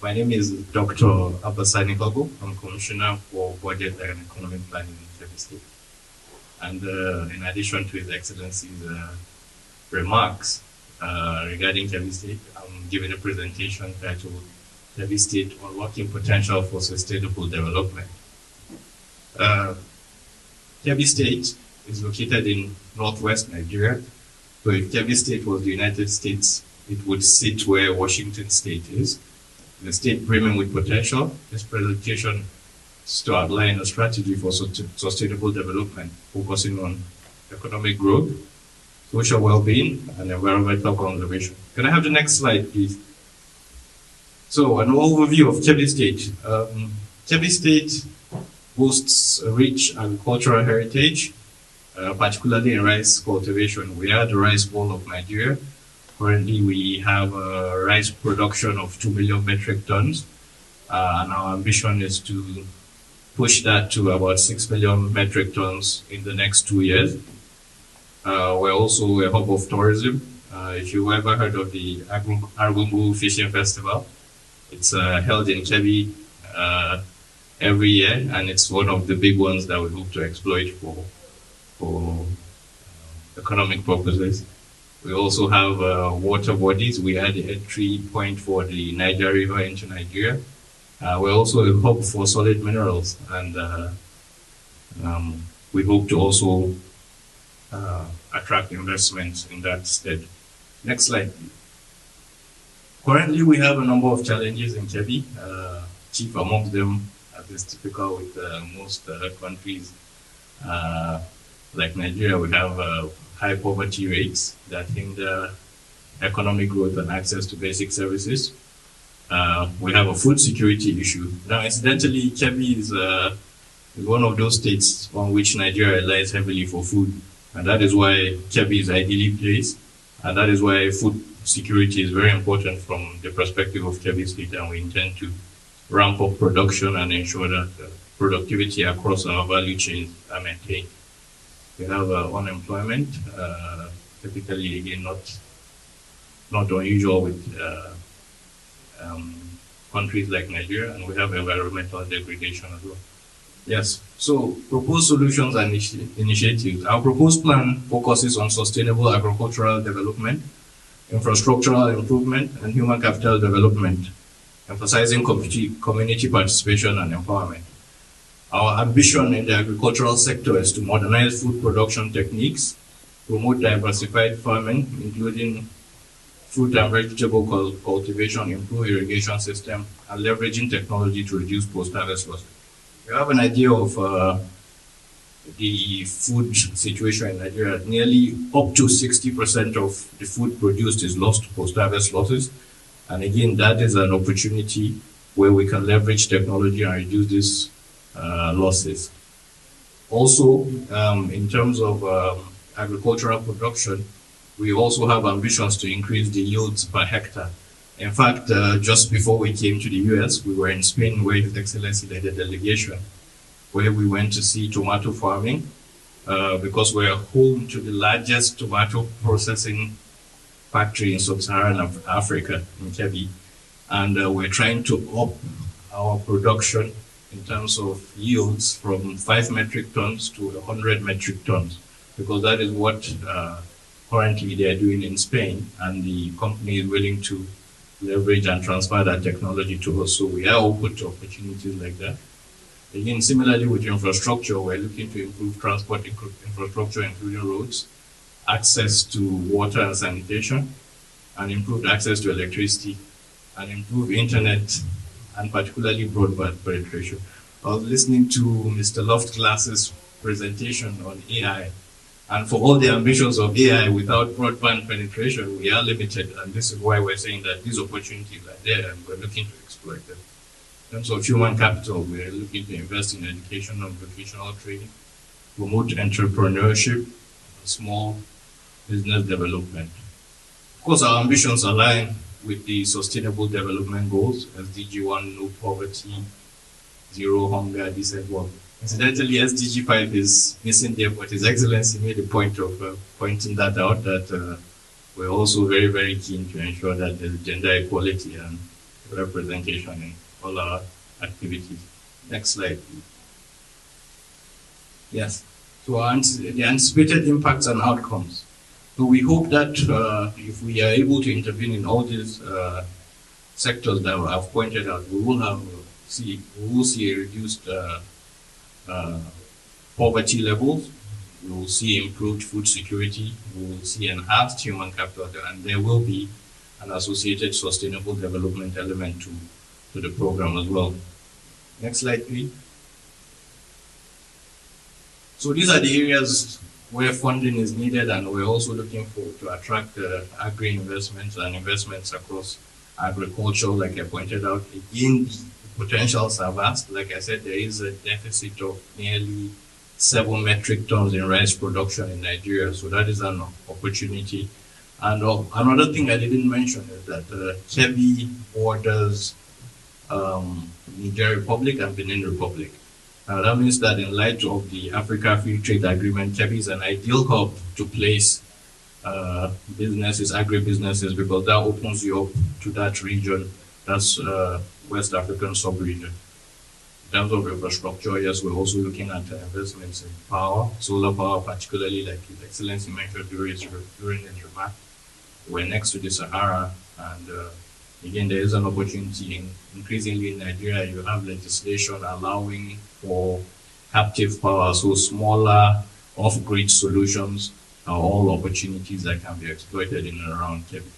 My name is Dr. Abba Sani Kalgo. I'm Commissioner for Budget and Economic Planning in Kebbi State. And in addition to His Excellency's remarks regarding Kebbi State, I'm giving a presentation titled Kebbi State Unlocking Potential for Sustainable Development. Kebbi State is located in northwest Nigeria. So if Kebbi State was the United States, it would sit where Washington State is. The state brimming with potential. This presentation is to outline a strategy for sustainable development, focusing on economic growth, social well-being, and environmental conservation. Can I have the next slide, please? So, an overview of Kebbi State. Kebbi State boasts a rich agricultural heritage, particularly in rice cultivation. We are the rice bowl of Nigeria. Currently, we have a rice production of 2 million metric tons, and our ambition is to push that to about 6 million metric tons in the next 2 years. We're also a hub of tourism. If you've ever heard of the Argungu Fishing Festival, it's held in Kebbi every year, and it's one of the big ones that we hope to exploit for economic purposes. We also have water bodies. We are the entry point for the Niger River into Nigeria. We're also a hub for solid minerals, and we hope to also attract investments in that stead. Next slide. Currently, we have a number of challenges in Kebbi. Chief amongst them, as is typical with most countries like Nigeria, we have high poverty rates that hinder economic growth and access to basic services. We have a food security issue. Now, incidentally, Kebbi is one of those states on which Nigeria relies heavily for food, and that is why Kebbi is ideally placed, and that is why food security is very important from the perspective of Kebbi State, and we intend to ramp up production and ensure that productivity across our value chains are maintained. We have unemployment, typically again not unusual with countries like Nigeria, and we have environmental degradation as well. Yes, so proposed solutions and initiatives. Our proposed plan focuses on sustainable agricultural development, infrastructural improvement, and human capital development, emphasizing community participation and empowerment. Our ambition in the agricultural sector is to modernize food production techniques, promote diversified farming, including fruit and vegetable cultivation, improve irrigation system, and leveraging technology to reduce post-harvest losses. We have an idea of the food situation in Nigeria. Nearly up to 60% of the food produced is lost to post-harvest losses. And again, that is an opportunity where we can leverage technology and reduce these losses. Also, in terms of agricultural production, we also have ambitions to increase the yields per hectare. In fact, just before we came to the US, we were in Spain where His Excellency led a delegation where we went to see tomato farming because we're home to the largest tomato processing factory in sub-Saharan Africa, in Kebbi. And we're trying to up our production in terms of yields from 5 metric tons to 100 metric tons, because that is what currently they're doing in Spain, and the company is willing to leverage and transfer that technology to us. So we are open to opportunities like that. Again, similarly with infrastructure, we're looking to improve transport infrastructure, including roads, access to water and sanitation, and improved access to electricity, and improve internet, and particularly broadband penetration. I was listening to Mr. Loftglass's presentation on AI, and for all the ambitions of AI without broadband penetration, we are limited, and this is why we're saying that these opportunities are there, and we're looking to exploit them. In terms of human capital, we're looking to invest in education and vocational training, promote entrepreneurship, and small business development. Of course, our ambitions align with the Sustainable Development Goals, SDG 1, no poverty, zero hunger, decent work. Incidentally, SDG 5 is missing there, but His Excellency made a point of pointing that out, that we're also very, very keen to ensure that there's gender equality and representation in all our activities. Next slide, please. Yes. So the anticipated impacts and outcomes. So we hope that if we are able to intervene in all these sectors that I've pointed out, we will see a reduced poverty levels. We will see improved food security. We will see enhanced human capital, and there will be an associated sustainable development element to the program as well. Next slide, please. So these are the areas where funding is needed, and we're also looking to attract agri investments and investments across agriculture, like I pointed out. Again, the potentials are vast. Like I said, there is a deficit of nearly 7 metric tons in rice production in Nigeria, so that is an opportunity. And another thing I didn't mention is that Kebbi borders Niger Republic and Benin Republic. That means that in light of the Africa Free Trade Agreement, Kebbi is an ideal hub to place businesses, agribusinesses, because that opens you up to that region, that's West African sub-region. In terms of infrastructure, yes, we're also looking at investments in power, solar power, particularly like His Excellency mentioned during his remark. We're next to the Sahara, and again, there is an opportunity increasingly in Nigeria. You have legislation allowing for captive power, so smaller off-grid solutions are all opportunities that can be exploited in and around Kebbi.